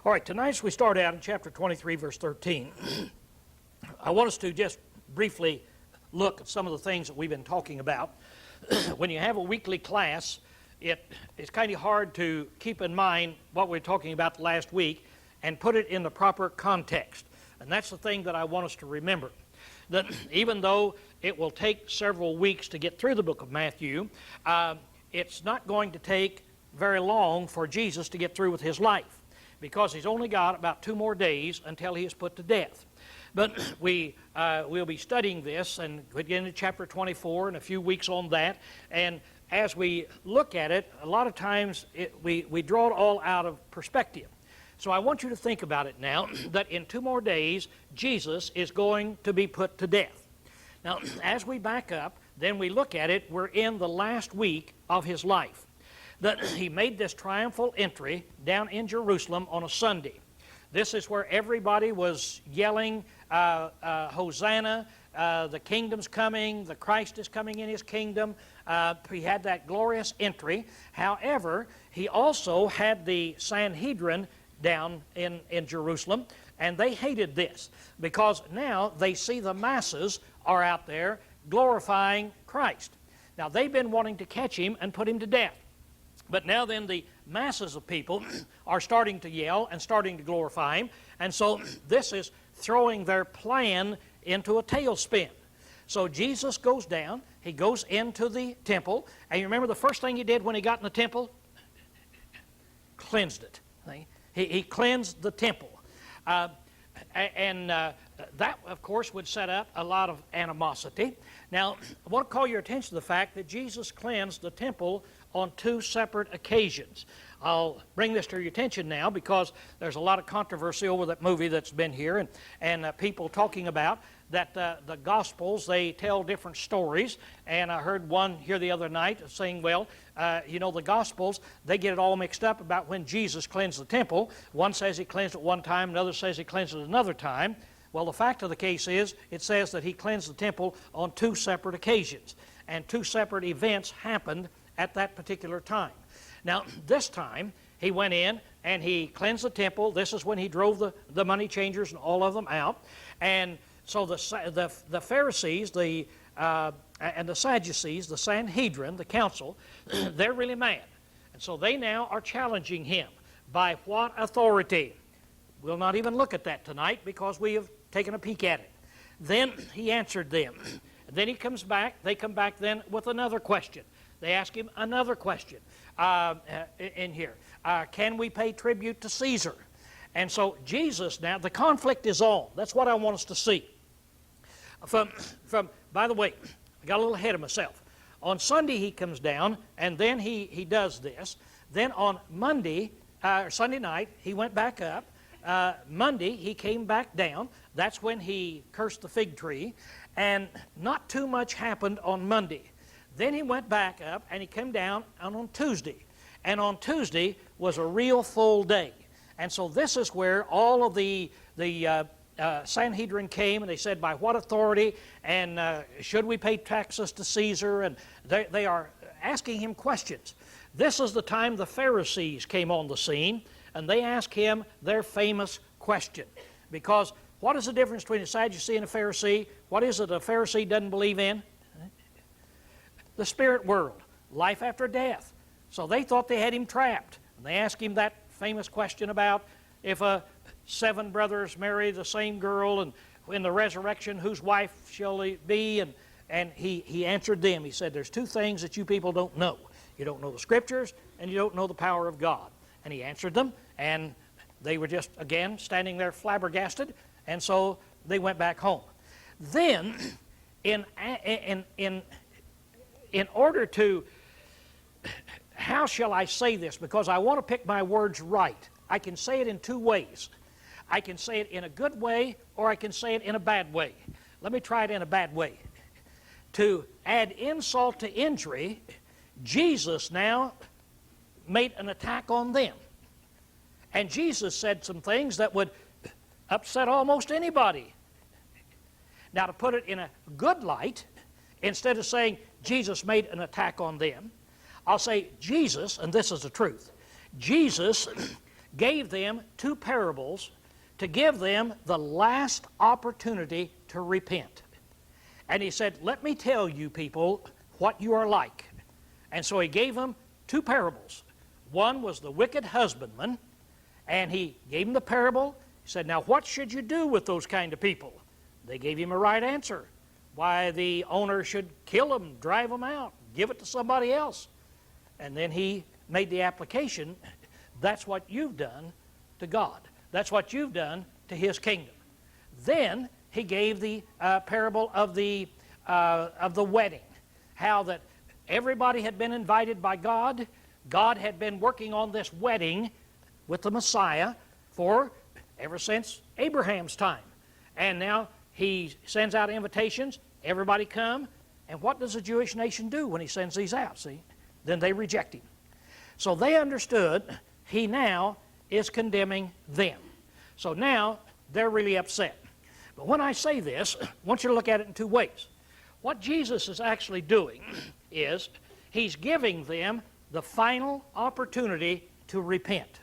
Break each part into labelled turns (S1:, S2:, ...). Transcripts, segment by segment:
S1: All right, tonight as we start out in chapter 23, verse 13, I want us to just briefly look at some of the things that we've been talking about. When you have a weekly class, it's kind of hard to keep in mind what we're talking about the last week and put it in the proper context. And that's the thing that I want us to remember. That even though it will take several weeks to get through the book of Matthew, it's not going to take very long for Jesus to get through with his life, because he's only got about 2 more days until he is put to death. But we'll be studying this and begin in chapter 24 and a few weeks on that. And as we look at it, a lot of times we draw it all out of perspective. So I want you to think about it now, that in 2 more days, Jesus is going to be put to death. Now, as we back up, then we look at it, we're in the last week of his life. That he made this triumphal entry down in Jerusalem on a Sunday. This is where everybody was yelling, Hosanna, the kingdom's coming, the Christ is coming in his kingdom. He had that glorious entry. However, he also had the Sanhedrin down in Jerusalem, and they hated this because now they see the masses are out there glorifying Christ. Now, they've been wanting to catch him and put him to death. But now then the masses of people are starting to yell and starting to glorify him. And so this is throwing their plan into a tailspin. So Jesus goes down. He goes into the temple. And you remember the first thing he did when he got in the temple? Cleansed it. He cleansed the temple. That, of course, would set up a lot of animosity. Now, I want to call your attention to the fact that Jesus cleansed the temple on 2 separate occasions. I'll bring this to your attention now because there's a lot of controversy over that movie that's been here, and people talking about that the Gospels, they tell different stories. And I heard one here the other night saying, well, the Gospels, they get it all mixed up about when Jesus cleansed the temple. One says he cleansed it one time, another says he cleansed it another time. Well, the fact of the case is, it says that he cleansed the temple on 2 separate occasions, and 2 separate events happened at that particular time. Now, this time, he went in and he cleansed the temple. This is when he drove the money changers and all of them out. And so the Pharisees and the Sadducees, the Sanhedrin, the council, they're really mad. And so they now are challenging him. By what authority? We'll not even look at that tonight because we have taken a peek at it. Then he answered them. Then he comes back. They come back then with another question. They ask him another question in here. Can we pay tribute to Caesar? And so Jesus now, the conflict is on. That's what I want us to see. By the way, I got a little ahead of myself. On Sunday he comes down, and then he does this. Then on Sunday night, he went back up. Monday, he came back down. That's when he cursed the fig tree. And not too much happened on Monday. Then he went back up and he came down on Tuesday. And on Tuesday was a real full day. And so this is where all of the Sanhedrin came, and they said, by what authority, and should we pay taxes to Caesar? And they are asking him questions. This is the time the Pharisees came on the scene, and they asked him their famous question. Because what is the difference between a Sadducee and a Pharisee? What is it a Pharisee doesn't believe in? The spirit world, life after death. So they thought they had him trapped. And they asked him that famous question about if 7 brothers marry the same girl, and in the resurrection, whose wife shall he be? And he answered them. He said, there's 2 things that you people don't know. You don't know the Scriptures, and you don't know the power of God. And he answered them, and they were just, again, standing there flabbergasted, and so they went back home. Then, in order to, how shall I say this? Because I want to pick my words right. I can say it in 2 ways. I can say it in a good way, or I can say it in a bad way. Let me try it in a bad way. To add insult to injury, Jesus now made an attack on them. And Jesus said some things that would upset almost anybody. Now, to put it in a good light, instead of saying Jesus made an attack on them, I'll say Jesus, and this is the truth, Jesus gave them two parables to give them the last opportunity to repent. And he said, let me tell you people what you are like. And so he gave them two parables. One was the wicked husbandman, and he gave them the parable. He said, now what should you do with those kind of people? They gave him a right answer. Why, the owner should kill them, drive them out, give it to somebody else. And then he made the application, that's what you've done to God. That's what you've done to his kingdom. Then he gave the parable of the wedding, how that everybody had been invited by God. God had been working on this wedding with the Messiah for ever since Abraham's time. And now he sends out invitations, everybody come, and what does the Jewish nation do when he sends these out? See, then they reject him. So they understood he now is condemning them. So now they're really upset. But when I say this, I want you to look at it in two ways. What Jesus is actually doing is he's giving them the final opportunity to repent.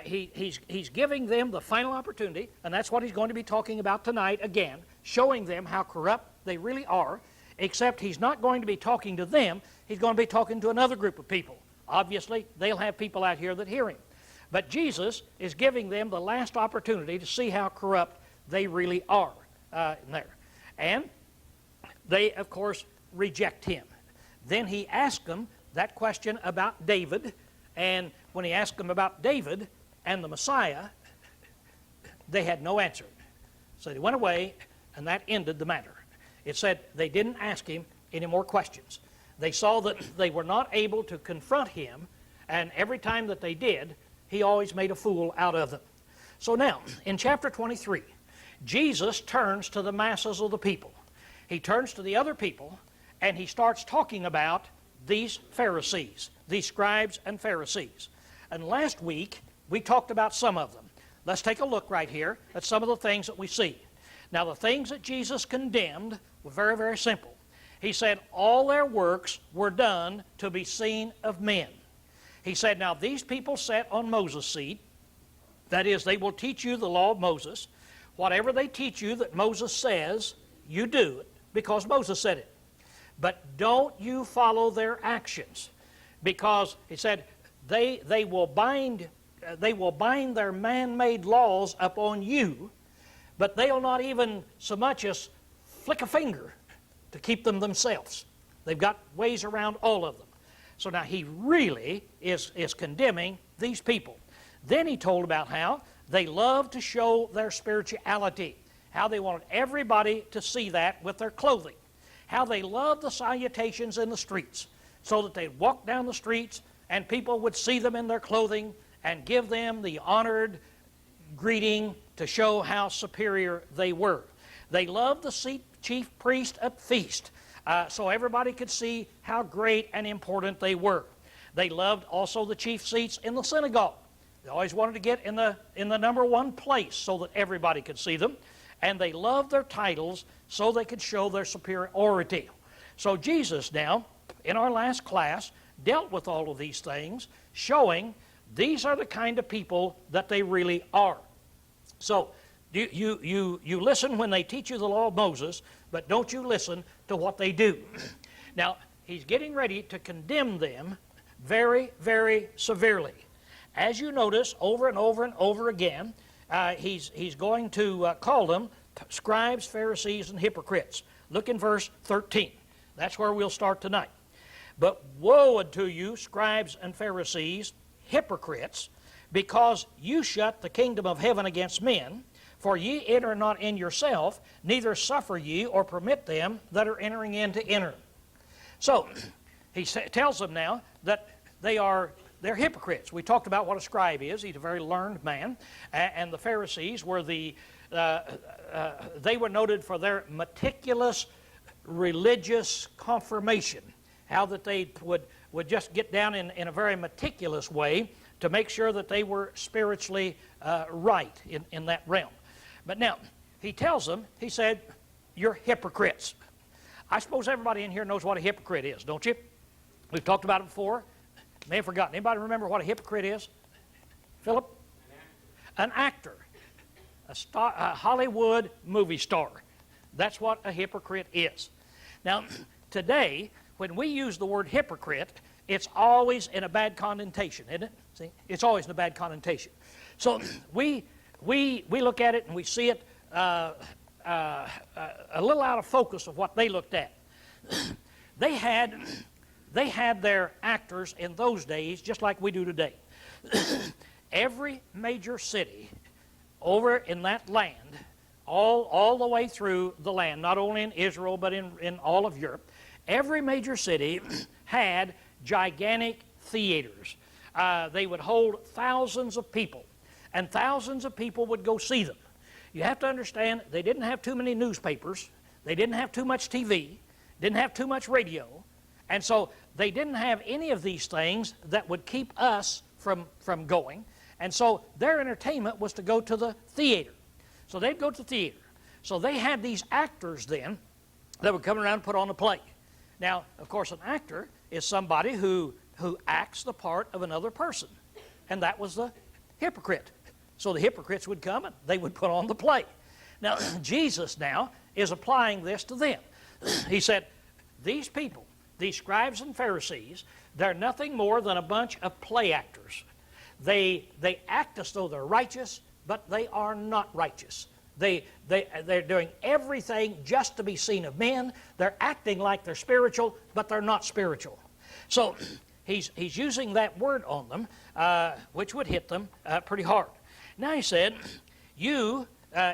S1: He's giving them the final opportunity, and that's what he's going to be talking about tonight again, showing them how corrupt they really are, except he's not going to be talking to them, he's going to be talking to another group of people. Obviously, they'll have people out here that hear him. But Jesus is giving them the last opportunity to see how corrupt they really are there. And they, of course, reject him. Then he asked them that question about David, and when he asked them about David and the Messiah, they had no answer. So they went away, and that ended the matter. It said they didn't ask him any more questions. They saw that they were not able to confront him, and every time that they did, he always made a fool out of them. So now, in chapter 23, Jesus turns to the masses of the people. He turns to the other people, and he starts talking about these Pharisees, these scribes and Pharisees. And last week, we talked about some of them. Let's take a look right here at some of the things that we see. Now, the things that Jesus condemned were very, very simple. He said all their works were done to be seen of men. He said, now these people sat on Moses' seat. That is, they will teach you the law of Moses. Whatever they teach you that Moses says, you do it because Moses said it. But don't you follow their actions, because he said they will bind their man-made laws upon you, but they'll not even so much as flick a finger to keep them themselves. They've got ways around all of them. So now he really is condemning these people. Then he told about how they love to show their spirituality, how they wanted everybody to see that with their clothing, how they loved the salutations in the streets, so that they'd walk down the streets and people would see them in their clothing and give them the honored greeting to show how superior they were. They loved the chief priest at feast, so everybody could see how great and important they were. They loved also the chief seats in the synagogue. They always wanted to get in the number one place so that everybody could see them. And they loved their titles so they could show their superiority. So Jesus now, in our last class, dealt with all of these things, showing these are the kind of people that they really are. So you listen when they teach you the law of Moses, but don't you listen to what they do. Now, he's getting ready to condemn them very, very severely. As you notice, over and over and over again, he's going to call them scribes, Pharisees, and hypocrites. Look in verse 13. That's where we'll start tonight. But woe unto you, scribes and Pharisees, hypocrites, because you shut the kingdom of heaven against men, for ye enter not in yourself, neither suffer ye or permit them that are entering in to enter. So, he tells them now that they're hypocrites. We talked about what a scribe is. He's a very learned man. And the Pharisees were they were noted for their meticulous religious confirmation. How that they would just get down in a very meticulous way to make sure that they were spiritually right in that realm. But now, he tells them, he said, you're hypocrites. I suppose everybody in here knows what a hypocrite is, don't you? We've talked about it before. May have forgotten. Anybody remember what a hypocrite is? Philip? An actor. A Hollywood movie star. That's what a hypocrite is. Now, today, when we use the word hypocrite, it's always in a bad connotation, isn't it? See, it's always in a bad connotation. So we look at it and we see it a little out of focus of what they looked at. They had their actors in those days just like we do today. Every major city over in that land, all the way through the land, not only in Israel but in all of Europe, every major city had gigantic theaters. They would hold thousands of people, and thousands of people would go see them. You have to understand, they didn't have too many newspapers, they didn't have too much TV, didn't have too much radio, and so they didn't have any of these things that would keep us from going. And so their entertainment was to go to the theater. So they'd go to the theater. So they had these actors then that would come around and put on a play. Now, of course, an actor is somebody who acts the part of another person. And that was the hypocrite. So the hypocrites would come and they would put on the play. Now, Jesus now is applying this to them. He said, these people, these scribes and Pharisees, they're nothing more than a bunch of play actors. They act as though they're righteous, but they are not righteous. They're doing everything just to be seen of men. They're acting like they're spiritual, but they're not spiritual. So he's using that word on them, which would hit them pretty hard. Now he said, you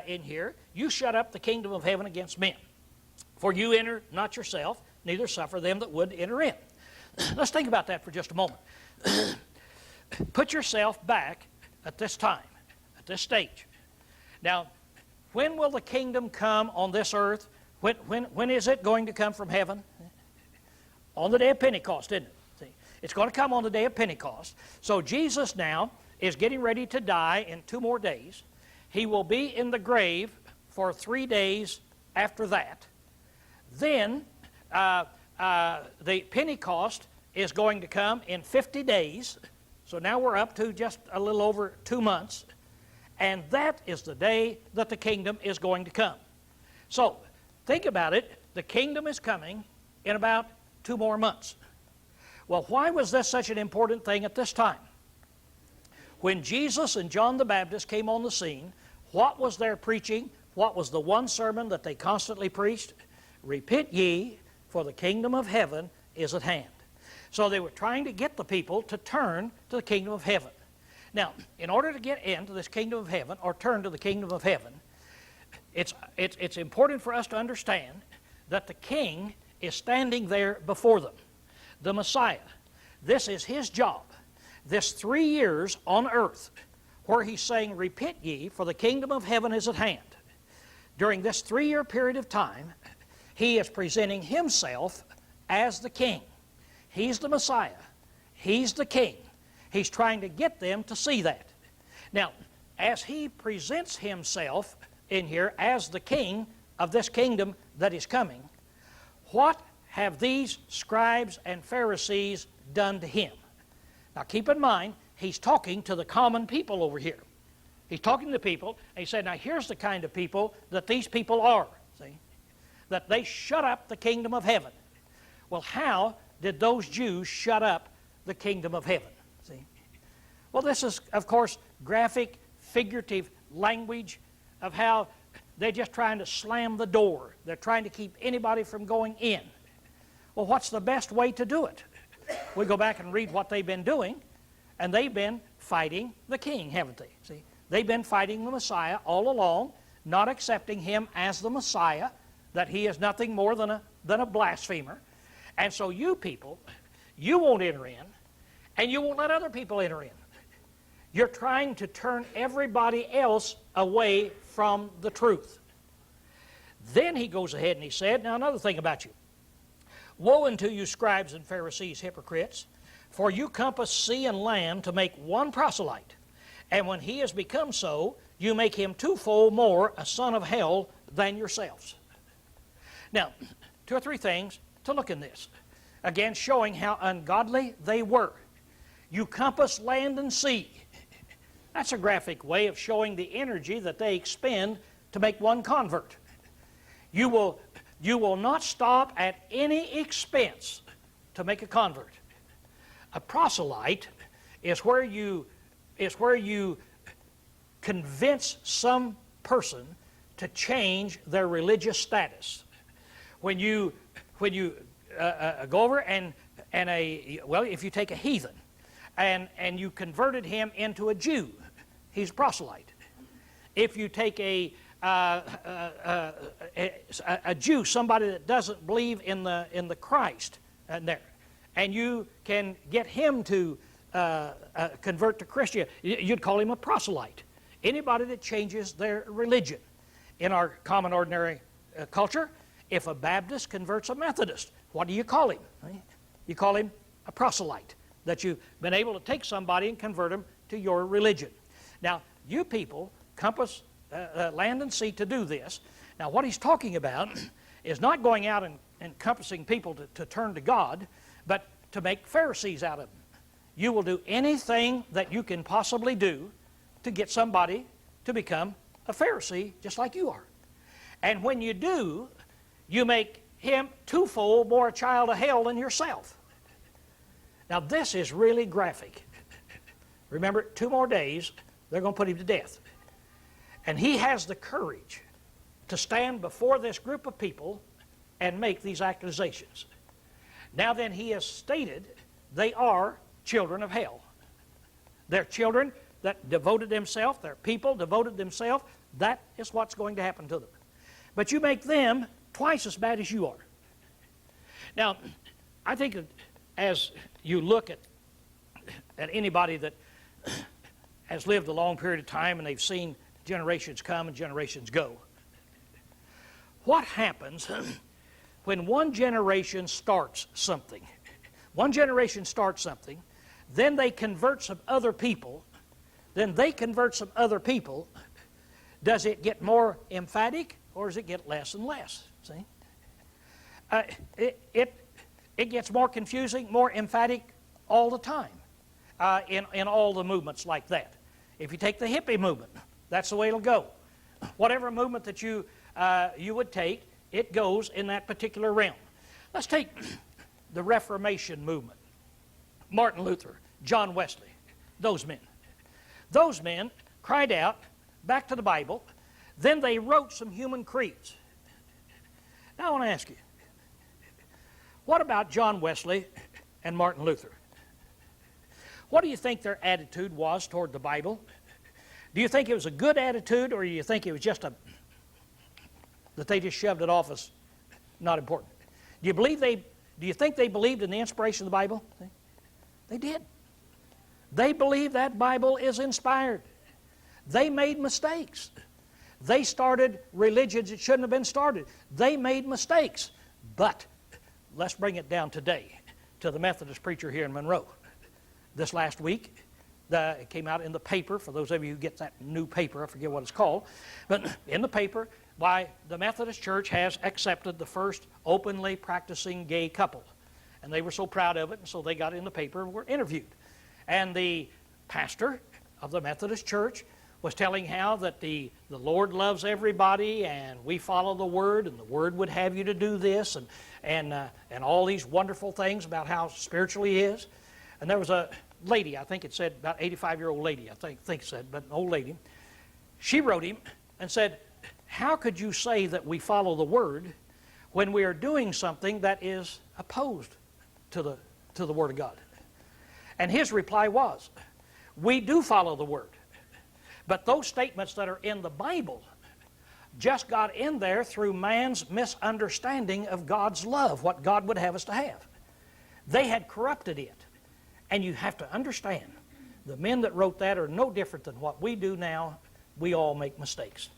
S1: in here, you shut up the kingdom of heaven against men. For you enter not yourself, neither suffer them that would enter in. Let's think about that for just a moment. Put yourself back at this time, at this stage. Now, when will the kingdom come on this earth? When is it going to come from heaven? On the day of Pentecost, isn't it? See, it's going to come on the day of Pentecost. So Jesus now is getting ready to die in 2 more days. He will be in the grave for 3 days after that. Then the Pentecost is going to come in 50 days. So now we're up to just a little over 2 months. And that is the day that the kingdom is going to come. So think about it. The kingdom is coming in about 2 more months. Well, why was this such an important thing at this time? When Jesus and John the Baptist came on the scene, what was their preaching? What was the one sermon that they constantly preached? Repent ye, for the kingdom of heaven is at hand. So they were trying to get the people to turn to the kingdom of heaven. Now, in order to get into this kingdom of heaven, or turn to the kingdom of heaven, it's important for us to understand that the king is standing there before them, the Messiah. This is his job. This 3 years on earth, where he's saying, repent ye, for the kingdom of heaven is at hand. During this 3-year period of time, he is presenting himself as the king. He's the Messiah. He's the king. He's trying to get them to see that. Now, as he presents himself in here as the king of this kingdom that is coming, what have these scribes and Pharisees done to him? Now, keep in mind, he's talking to the common people over here. He's talking to people, and he said, now here's the kind of people that these people are, see? That they shut up the kingdom of heaven. Well, how did those Jews shut up the kingdom of heaven? See? Well, this is, of course, graphic, figurative language of how they're just trying to slam the door. They're trying to keep anybody from going in. Well, what's the best way to do it? We go back and read what they've been doing, and they've been fighting the king, haven't they? See? They've been fighting the Messiah all along, not accepting him as the Messiah, that he is nothing more than a blasphemer. And so you people, you won't enter in, and you won't let other people enter in. You're trying to turn everybody else away from the truth. Then he goes ahead and he said, now another thing about you. Woe unto you, scribes and Pharisees, hypocrites, for you compass sea and land to make one proselyte. And when he has become so, you make him twofold more a son of hell than yourselves. Now, 2 or 3 things to look in this. Again, showing how ungodly they were. You compass land and sea. That's a graphic way of showing the energy that they expend to make one convert. You will not stop at any expense to make a convert. A proselyte is where you convince some person to change their religious status. When you go over and if you take a heathen and you converted him into a Jew, he's a proselyte. If you take a Jew, somebody that doesn't believe in the Christ, and you can get him to convert to Christianity, you'd call him a proselyte. Anybody that changes their religion. In our common ordinary culture, if a Baptist converts a Methodist, what do you call him? You call him a proselyte, that you've been able to take somebody and convert them to your religion. Now, you people compass land and sea to do this. Now, what he's talking about is not going out and encompassing people to turn to God, but to make Pharisees out of them. You will do anything that you can possibly do to get somebody to become a Pharisee just like you are. And when you do, you make him twofold more a child of hell than yourself. Now, this is really graphic. Remember, 2 more days, they're going to put him to death. And he has the courage to stand before this group of people and make these accusations. Now then, he has stated they are children of hell. They're children that devoted themselves, their people devoted themselves. That is what's going to happen to them. But you make them twice as bad as you are. Now, I think that as you look at anybody that has lived a long period of time and they've seen generations come and generations go, what happens when one generation starts something? One generation starts something, then they convert some other people, then they convert some other people. Does it get more emphatic or does it get less and less? See? It gets more confusing, more emphatic all the time in all the movements like that. If you take the hippie movement, that's the way it'll go. Whatever movement that you would take, it goes in that particular realm. Let's take the Reformation movement. Martin Luther, John Wesley, those men. Those men cried out back to the Bible, then they wrote some human creeds. Now I want to ask you, what about John Wesley and Martin Luther? What do you think their attitude was toward the Bible? Do you think it was a good attitude, or do you think it was just that they just shoved it off as not important? Do you think they believed in the inspiration of the Bible? They did. They believed that Bible is inspired. They made mistakes. They started religions that shouldn't have been started. They made mistakes. But let's bring it down today to the Methodist preacher here in Monroe. This last week, it came out in the paper, for those of you who get that new paper, I forget what it's called, but in the paper, why the Methodist Church has accepted the first openly practicing gay couple. And they were so proud of it, and so they got in the paper and were interviewed. And the pastor of the Methodist Church was telling how that the Lord loves everybody, and we follow the Word, and the Word would have you to do this, and all these wonderful things about how spiritual He is. And there was a lady, I think it said about 85-year-old lady, I think it said, but an old lady. She wrote him and said, how could you say that we follow the Word when we are doing something that is opposed to the Word of God? And his reply was, we do follow the Word. But those statements that are in the Bible just got in there through man's misunderstanding of God's love, what God would have us to have. They had corrupted it. And you have to understand, the men that wrote that are no different than what we do now. We all make mistakes.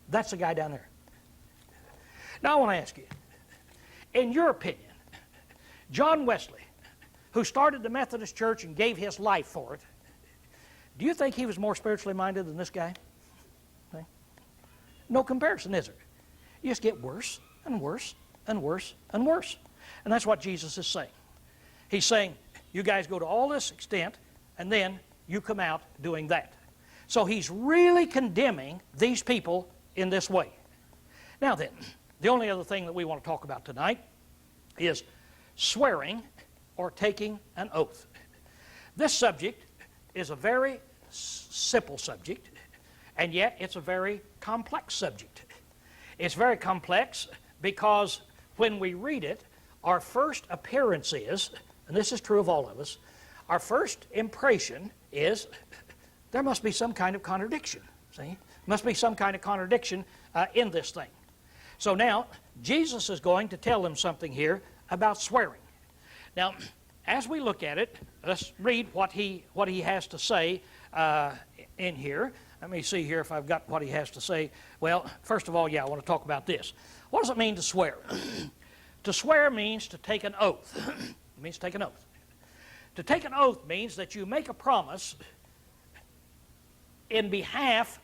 S1: That's the guy down there. Now I want to ask you, in your opinion, John Wesley, who started the Methodist Church and gave his life for it, do you think he was more spiritually minded than this guy? Okay. No comparison, is there? You just get worse and worse and worse and worse. And that's what Jesus is saying. He's saying, you guys go to all this extent, and then you come out doing that. So he's really condemning these people in this way. Now then, the only other thing that we want to talk about tonight is swearing or taking an oath. This subject is a very simple subject, and yet it's a very complex subject. It's very complex because when we read it, our first appearance is, and this is true of all of us, our first impression is there must be some kind of contradiction. See? Must be some kind of contradiction in this thing. So now, Jesus is going to tell them something here about swearing. Now, as we look at it, let's read what he has to say in here. Let me see here if I've got what he has to say. Well, first of all, I want to talk about this. What does it mean to swear? To swear means to take an oath. It means to take an oath. To take an oath means that you make a promise in behalf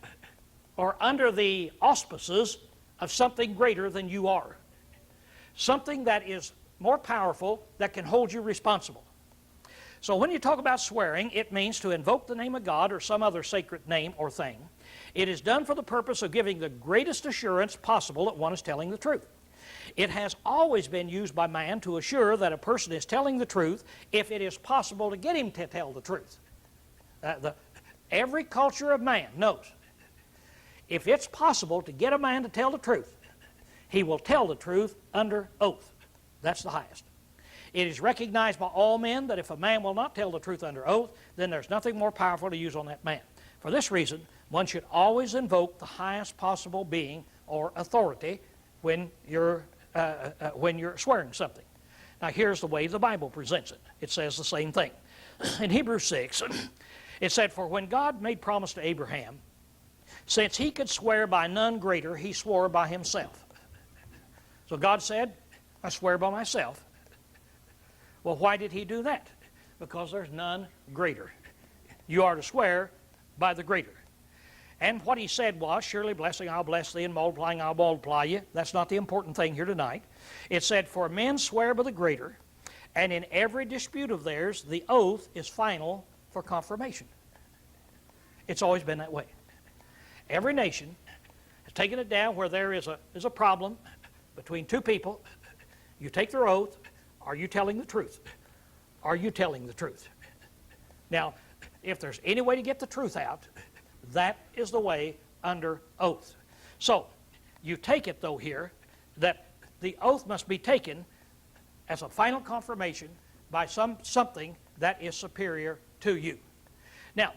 S1: or under the auspices of something greater than you are. Something that is more powerful, that can hold you responsible. So when you talk about swearing, it means to invoke the name of God or some other sacred name or thing. It is done for the purpose of giving the greatest assurance possible that one is telling the truth. It has always been used by man to assure that a person is telling the truth if it is possible to get him to tell the truth. Every culture of man knows if it's possible to get a man to tell the truth, he will tell the truth under oath. That's the highest. It is recognized by all men that if a man will not tell the truth under oath, then there's nothing more powerful to use on that man. For this reason, one should always invoke the highest possible being or authority when you're swearing something. Now here's the way the Bible presents it. It says the same thing. In Hebrews 6, it said, "For when God made promise to Abraham, since he could swear by none greater, he swore by himself." So God said, I swear by myself. Well, why did he do that? Because there's none greater. You are to swear by the greater. And what he said was, surely blessing I'll bless thee, and multiplying I'll multiply you. That's not the important thing here tonight. It said, for men swear by the greater, and in every dispute of theirs, the oath is final for confirmation. It's always been that way. Every nation has taken it down where there is a problem between two people. You take their oath. Are you telling the truth? Are you telling the truth? Now, if there's any way to get the truth out, that is the way under oath. So, you take it, though, here, that the oath must be taken as a final confirmation by something that is superior to you. Now,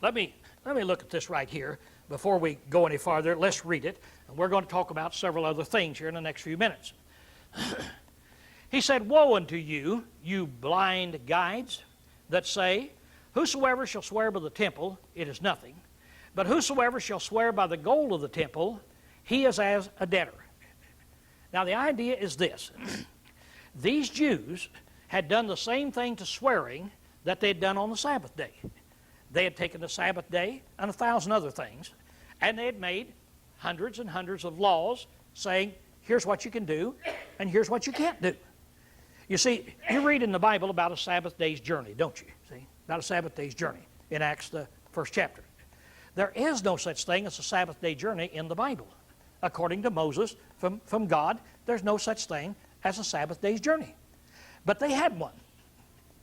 S1: let me look at this right here before we go any farther. Let's read it, and we're going to talk about several other things here in the next few minutes. He said, woe unto you, you blind guides, that say, whosoever shall swear by the temple, it is nothing. But whosoever shall swear by the gold of the temple, he is as a debtor. Now the idea is this. These Jews had done the same thing to swearing that they had done on the Sabbath day. They had taken the Sabbath day and 1,000 other things, and they had made hundreds and hundreds of laws saying, here's what you can do, and here's what you can't do. You see, you read in the Bible about a Sabbath day's journey, don't you? See, about a Sabbath day's journey in Acts, the first chapter. There is no such thing as a Sabbath day journey in the Bible. According to Moses from God, there's no such thing as a Sabbath day's journey. But they had one.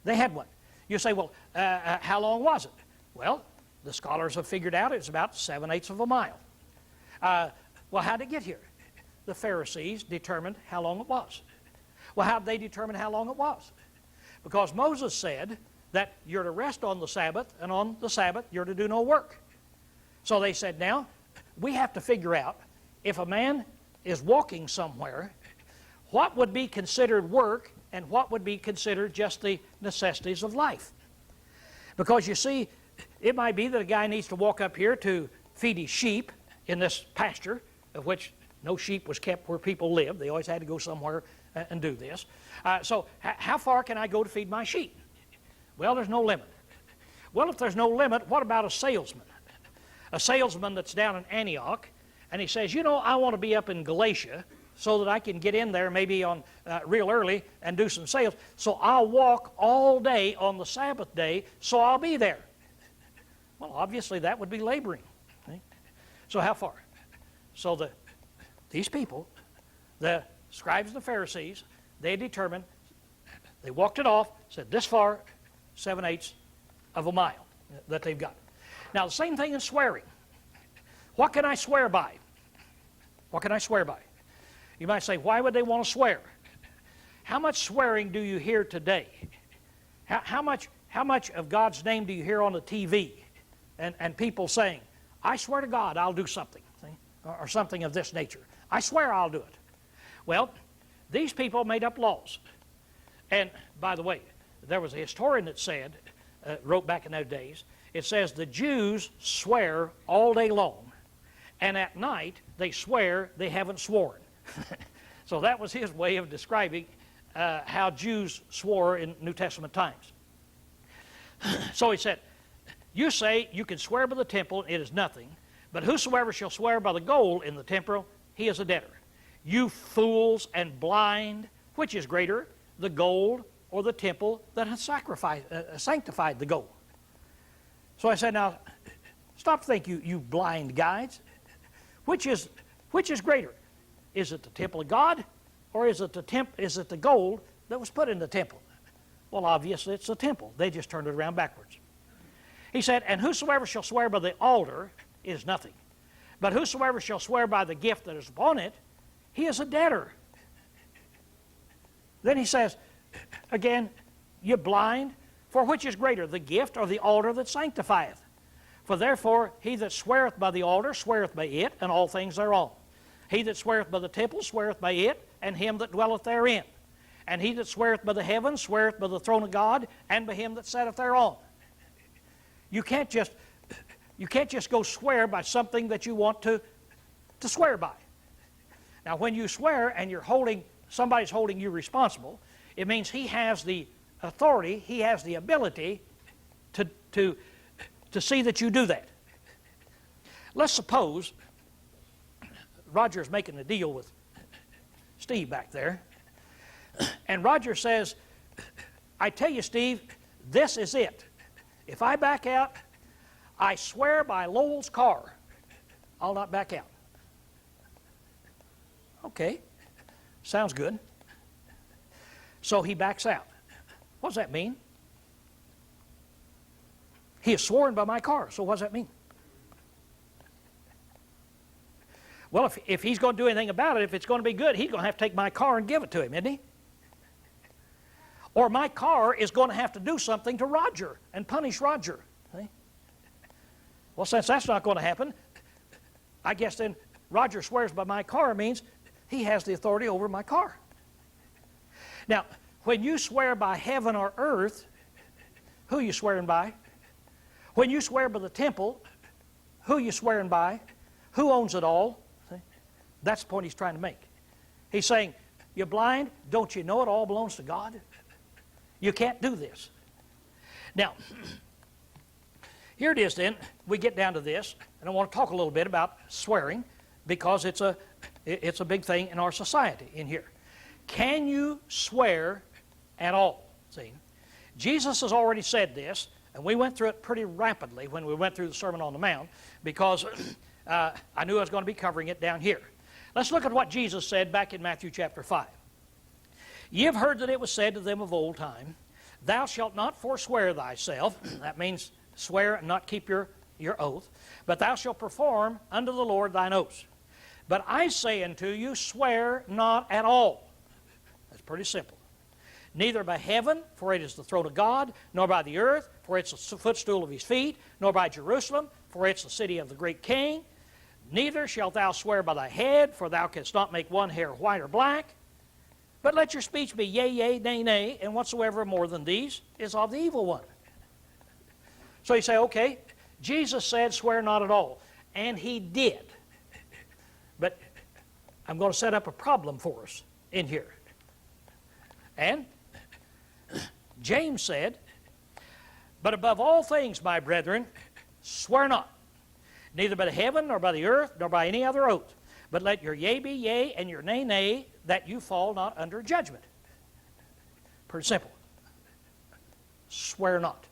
S1: They had one. You say, well, how long was it? Well, the scholars have figured out it's about 7/8 of a mile. Well, how did it get here? The Pharisees determined how long it was. Well, how did they determine how long it was? Because Moses said that you're to rest on the Sabbath, and on the Sabbath you're to do no work. So they said, now, we have to figure out if a man is walking somewhere, what would be considered work and what would be considered just the necessities of life. Because you see, it might be that a guy needs to walk up here to feed his sheep in this pasture, of which no sheep was kept where people lived. They always had to go somewhere and do this. So how far can I go to feed my sheep? Well, there's no limit. Well, if there's no limit, what about a salesman? A salesman that's down in Antioch, and he says, you know, I want to be up in Galatia so that I can get in there maybe on real early and do some sales. So I'll walk all day on the Sabbath day, so I'll be there. Well, obviously that would be laboring. See? So how far? So these people, the scribes and the Pharisees, they determined, they walked it off, said this far, 7/8 of a mile that they've got. Now the same thing in swearing. What can I swear by? What can I swear by? You might say, why would they want to swear? How much swearing do you hear today? How much of God's name do you hear on the TV? And people saying, I swear to God I'll do something, see? Or something of this nature. I swear I'll do it. Well, these people made up laws. And by the way, there was a historian that said, wrote back in those days, it says the Jews swear all day long, and at night they swear they haven't sworn. So that was his way of describing how Jews swore in New Testament times. So he said, you say you can swear by the temple, it is nothing, but whosoever shall swear by the gold in the temple, he is a debtor. You fools and blind, which is greater, the gold or the temple that has sanctified the gold? So I said, now, stop thinking, you blind guides. Which is greater? Is it the temple of God, or is it the gold that was put in the temple? Well, obviously it's the temple. They just turned it around backwards. He said, and whosoever shall swear by the altar is nothing. But whosoever shall swear by the gift that is upon it, he is a debtor. Then he says, again, you blind, for which is greater, the gift or the altar that sanctifieth? For therefore he that sweareth by the altar sweareth by it, and all things thereon. He that sweareth by the temple sweareth by it, and him that dwelleth therein. And he that sweareth by the heavens sweareth by the throne of God, and by him that sitteth thereon. You can't just go swear by something that you want to swear by. Now, when you swear and somebody's holding you responsible, it means he has the authority, he has the ability to see that you do that. Let's suppose Roger's making a deal with Steve back there, and Roger says, I tell you, Steve, this is it. If I back out, I swear by Lowell's car, I'll not back out. Okay, sounds good. So he backs out. What does that mean? He has sworn by my car, so what does that mean? Well, if he's going to do anything about it, if it's going to be good, he's going to have to take my car and give it to him, isn't he? Or my car is going to have to do something to Roger and punish Roger. See? Well, since that's not going to happen, I guess then Roger swears by my car means he has the authority over my car. Now, when you swear by heaven or earth, who are you swearing by? When you swear by the temple, who are you swearing by? Who owns it all? See? That's the point he's trying to make. He's saying, you're blind? Don't you know it all belongs to God? You can't do this. Now, here it is then. We get down to this, and I want to talk a little bit about swearing because it's a big thing in our society in here. Can you swear at all? See, Jesus has already said this, and we went through it pretty rapidly when we went through the Sermon on the Mount because I knew I was going to be covering it down here. Let's look at what Jesus said back in Matthew chapter 5. Ye have heard that it was said to them of old time, thou shalt not forswear thyself. That means swear and not keep your oath. But thou shalt perform unto the Lord thine oaths. But I say unto you, swear not at all. That's pretty simple. Neither by heaven, for it is the throne of God, nor by the earth, for it's the footstool of his feet, nor by Jerusalem, for it's the city of the great king. Neither shalt thou swear by thy head, for thou canst not make one hair white or black. But let your speech be yea, yea, nay, nay, and whatsoever more than these is of the evil one. So you say, okay, Jesus said swear not at all. And he did. But I'm going to set up a problem for us in here. And James said, but above all things, my brethren, swear not, neither by the heaven, nor by the earth, nor by any other oath, But let your yea be yea and your nay nay, that you fall not under judgment. Pretty simple. Swear not.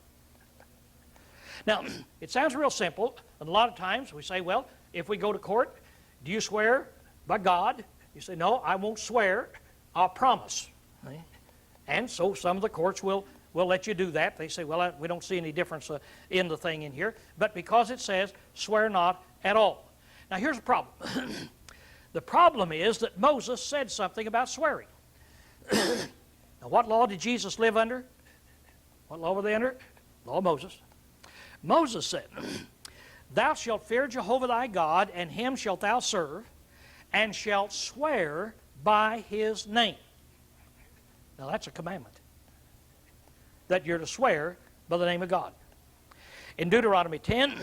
S1: Now, it sounds real simple, and a lot of times we say, well, if we go to court, do you swear by God? You say, no, I won't swear, I'll promise. And so some of the courts will let you do that. They say, well, we don't see any difference in the thing in here. But because it says, swear not at all. Now, here's the problem. The problem is that Moses said something about swearing. Now, what law did Jesus live under? What law were they under? Law of Moses. Moses said, thou shalt fear Jehovah thy God, and him shalt thou serve, and shalt swear by his name. Now that's a commandment, that you're to swear by the name of God. In Deuteronomy 10,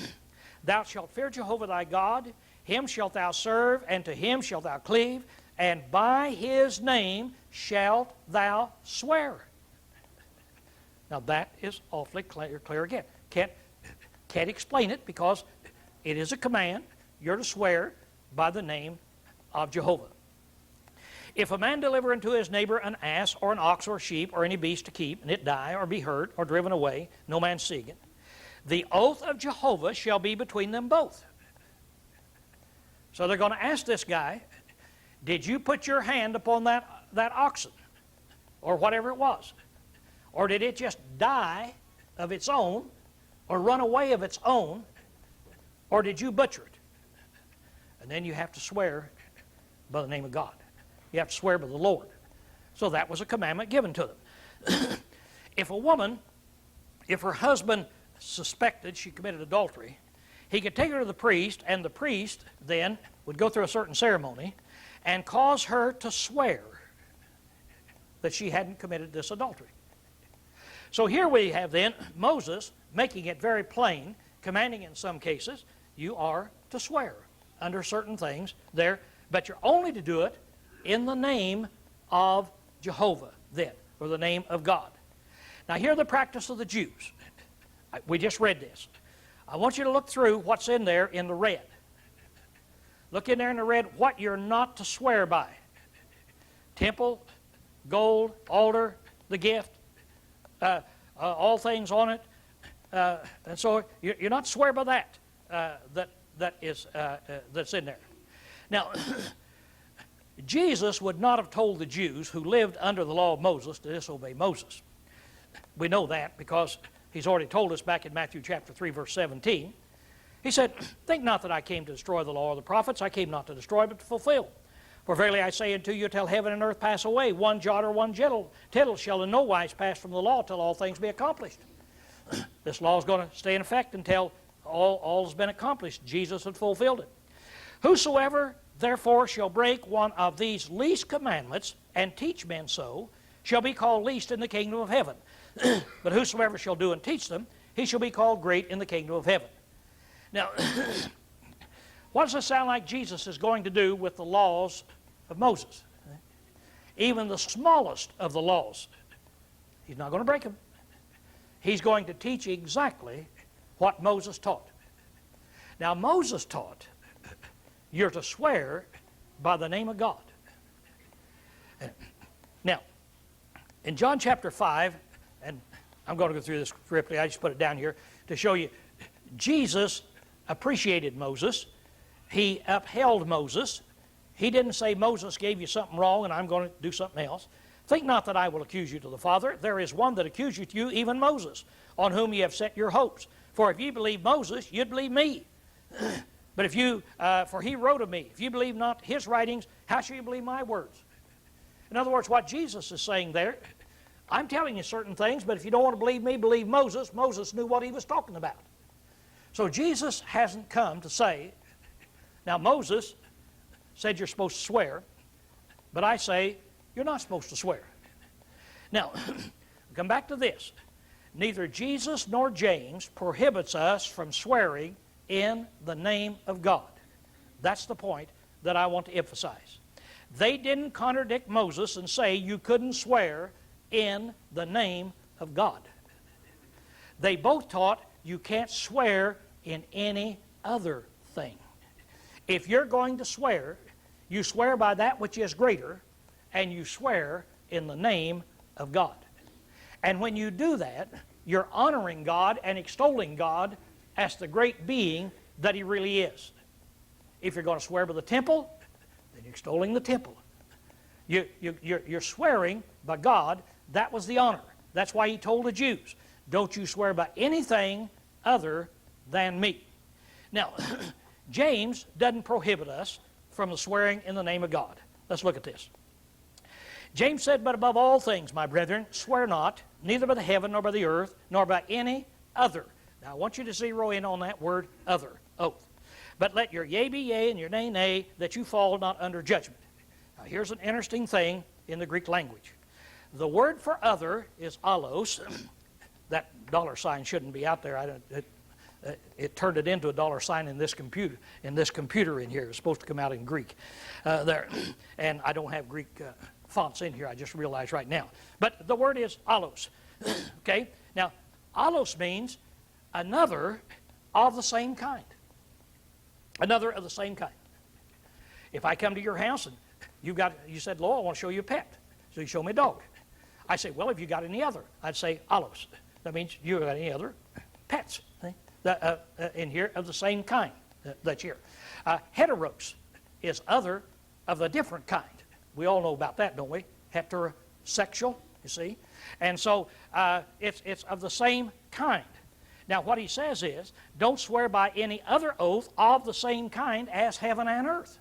S1: thou shalt fear Jehovah thy God, him shalt thou serve, and to him shalt thou cleave, and by his name shalt thou swear. Now that is awfully clear again. Can't explain it because it is a command. You're to swear by the name of Jehovah. If a man deliver unto his neighbor an ass or an ox or a sheep or any beast to keep, and it die or be hurt or driven away, no man seeing it, the oath of Jehovah shall be between them both. So they're going to ask this guy, did you put your hand upon that oxen or whatever it was? Or did it just die of its own or run away of its own? Or did you butcher it? And then you have to swear by the name of God. You have to swear by the Lord. So that was a commandment given to them. If a woman, if her husband suspected she committed adultery, he could take her to the priest, and the priest then would go through a certain ceremony and cause her to swear that she hadn't committed this adultery. So here we have then Moses making it very plain, commanding in some cases, you are to swear under certain things there, but you're only to do it in the name of Jehovah then, or the name of God. Now here the practice of the Jews. We just read this. I want you to look through what's in there in the red. Look in there in the red what you're not to swear by. Temple, gold, altar, the gift, all things on it. And so you're not to swear by that. That's in there. Now, Jesus would not have told the Jews who lived under the law of Moses to disobey Moses. We know that because he's already told us back in Matthew chapter 3, verse 17. He said, think not that I came to destroy the law or the prophets. I came not to destroy, but to fulfill. For verily I say unto you, till heaven and earth pass away, one jot or one tittle shall in no wise pass from the law till all things be accomplished. This law is going to stay in effect until all has been accomplished. Jesus had fulfilled it. Whosoever therefore shall break one of these least commandments and teach men so, shall be called least in the kingdom of heaven. But whosoever shall do and teach them, he shall be called great in the kingdom of heaven. Now, what does it sound like Jesus is going to do with the laws of Moses? Even the smallest of the laws. He's not going to break them. He's going to teach exactly what Moses taught. Now, Moses taught you're to swear by the name of God. Now, in John chapter 5, and I'm going to go through this quickly, I just put it down here to show you, Jesus appreciated Moses. He upheld Moses. He didn't say, Moses gave you something wrong and I'm going to do something else. Think not that I will accuse you to the Father. There is one that accuseth you, even Moses, on whom ye have set your hopes. For if ye believe Moses, you'd believe me. But if you, for he wrote of me, if you believe not his writings, how shall you believe my words? In other words, what Jesus is saying there, I'm telling you certain things, but if you don't want to believe me, believe Moses. Moses knew what he was talking about. So Jesus hasn't come to say, now Moses said you're supposed to swear, but I say you're not supposed to swear. Now, come back to this. Neither Jesus nor James prohibits us from swearing in the name of God. That's the point that I want to emphasize. They didn't contradict Moses and say you couldn't swear in the name of God. They both taught you can't swear in any other thing. If you're going to swear, You swear by that which is greater, and you swear in the name of God. And when you do that, you're honoring God and extolling God as the great being that He really is. If you're going to swear by the temple, then you're extolling the temple. You're swearing by God. That was the honor. That's why He told the Jews, don't you swear by anything other than me. Now, James doesn't prohibit us from the swearing in the name of God. Let's look at this. James said, but above all things, my brethren, swear not, neither by the heaven, nor by the earth, nor by any other. Now, I want you to zero in on that word, other, oath. But let your yea be yea, and your nay, nay, that you fall not under judgment. Now, here's an interesting thing in the Greek language. The word for other is allos. That dollar sign shouldn't be out there. It turned it into a dollar sign in this computer. In here, it's supposed to come out in Greek there, and I don't have Greek fonts in here. I just realized right now. But the word is allos. Okay. Now, allos means another of the same kind. Another of the same kind. If I come to your house and you said, Lowell, I want to show you a pet, so you show me a dog. I say, well, have you got any other? I'd say allos. That means you got any other pets in here of the same kind that's here. Heteros is other of the different kind. We all know about that, don't we? Heterosexual, you see. And so it's of the same kind. Now what he says is, don't swear by any other oath of the same kind as heaven and earth.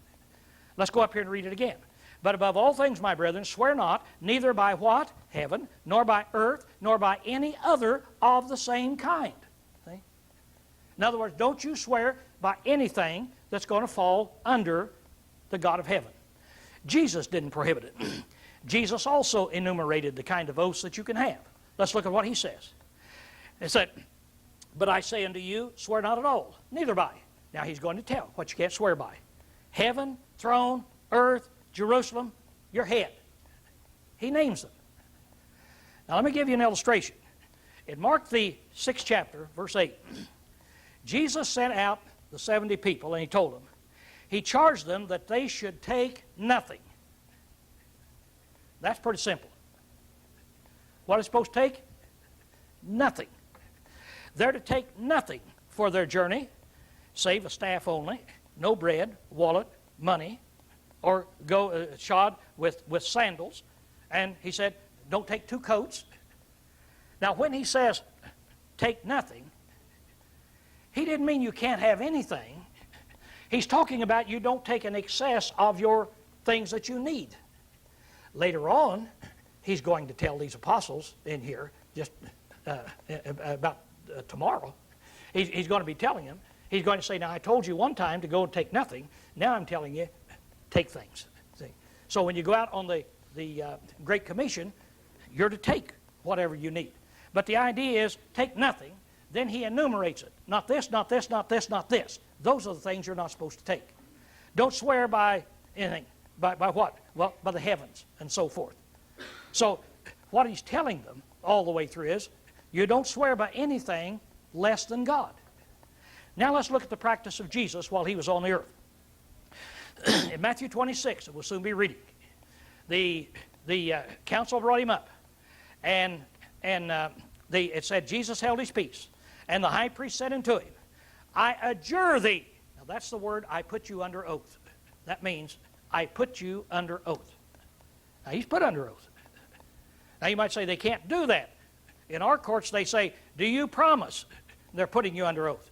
S1: Let's go up here and read it again. But above all things, my brethren, swear not, neither by what? Heaven, nor by earth, nor by any other of the same kind. See? In other words, don't you swear by anything that's going to fall under the God of heaven. Jesus didn't prohibit it. Jesus also enumerated the kind of oaths that you can have. Let's look at what he says. It said, but I say unto you, swear not at all, neither by. Now he's going to tell what you can't swear by. Heaven, throne, earth, Jerusalem, your head. He names them. Now let me give you an illustration. In Mark the 6th chapter, verse 8, Jesus sent out the 70 people and he told them, he charged them that they should take nothing. That's pretty simple. What are they supposed to take? Nothing. They're to take nothing for their journey, save a staff only, no bread, wallet, money, or go shod with sandals. And he said, don't take 2 coats. Now when he says, take nothing, he didn't mean you can't have anything. He's talking about you don't take an excess of your things that you need. Later on, he's going to tell these apostles in here, just about tomorrow, he's going to be telling them, he's going to say, now I told you one time to go and take nothing, now I'm telling you, take things. See? So when you go out on the Great Commission, you're to take whatever you need. But the idea is, take nothing, then he enumerates it. Not this, not this, not this, not this. Those are the things you're not supposed to take. Don't swear by anything. By what? Well, by the heavens and so forth. So what he's telling them all the way through is, you don't swear by anything less than God. Now let's look at the practice of Jesus while he was on the earth. In Matthew 26, that we'll soon be reading, the council brought him up, and it said, Jesus held his peace, and the high priest said unto him, I adjure thee. Now that's the word, I put you under oath. That means, I put you under oath. Now he's put under oath. Now you might say they can't do that. In our courts they say, do you promise? They're putting you under oath.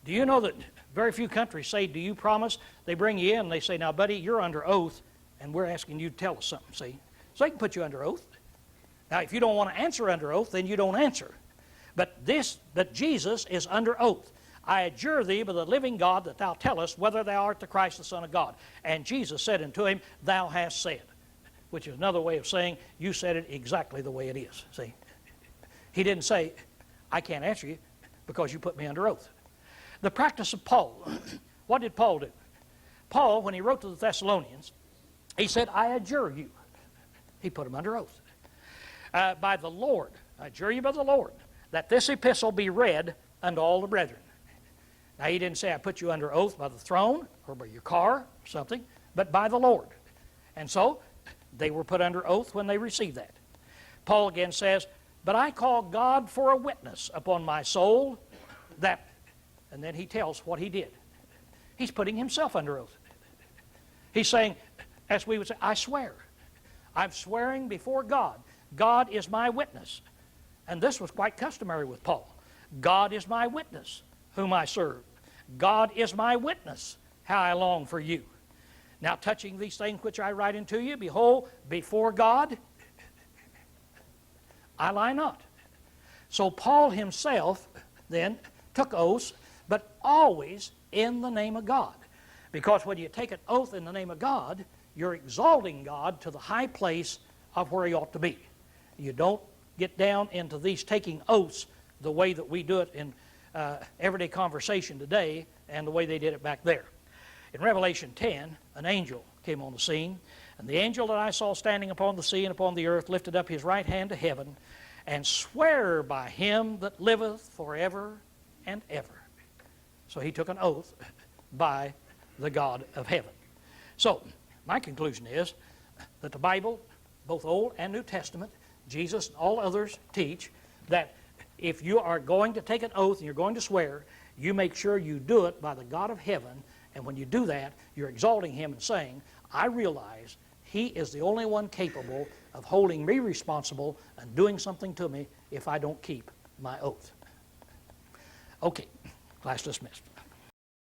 S1: Do you know that very few countries say, do you promise? They bring you in and they say, now buddy, you're under oath and we're asking you to tell us something, see? So they can put you under oath. Now if you don't want to answer under oath, then you don't answer. But Jesus is under oath. I adjure thee by the living God that thou tell us whether thou art the Christ, the Son of God. And Jesus said unto him, thou hast said. Which is another way of saying, you said it exactly the way it is. See? He didn't say, I can't answer you because you put me under oath. The practice of Paul. What did Paul do? Paul, when he wrote to the Thessalonians, he said, I adjure you. He put them under oath. By the Lord, I adjure you by the Lord, that this epistle be read unto all the brethren. Now he didn't say I put you under oath by the throne or by your car or something. but by the Lord. And so they were put under oath when they received that. Paul again says, but I call God for a witness upon my soul that, and then he tells what he did. He's putting himself under oath. He's saying, as we would say, I swear. I'm swearing before God. God is my witness. And this was quite customary with Paul. God is my witness, whom I serve. God is my witness, how I long for you. Now touching these things which I write unto you, behold, before God, I lie not. So Paul himself then took oaths, but always in the name of God. Because when you take an oath in the name of God, you're exalting God to the high place of where he ought to be. You don't get down into these taking oaths the way that we do it in everyday conversation today and the way they did it back there. In Revelation 10, an angel came on the scene, and the angel that I saw standing upon the sea and upon the earth lifted up his right hand to heaven and sware by him that liveth forever and ever. So he took an oath by the God of heaven. So my conclusion is that the Bible, both Old and New Testament, Jesus and all others teach that if you are going to take an oath and you're going to swear, you make sure you do it by the God of heaven. And when you do that, you're exalting him and saying, I realize he is the only one capable of holding me responsible and doing something to me if I don't keep my oath. Okay, class dismissed.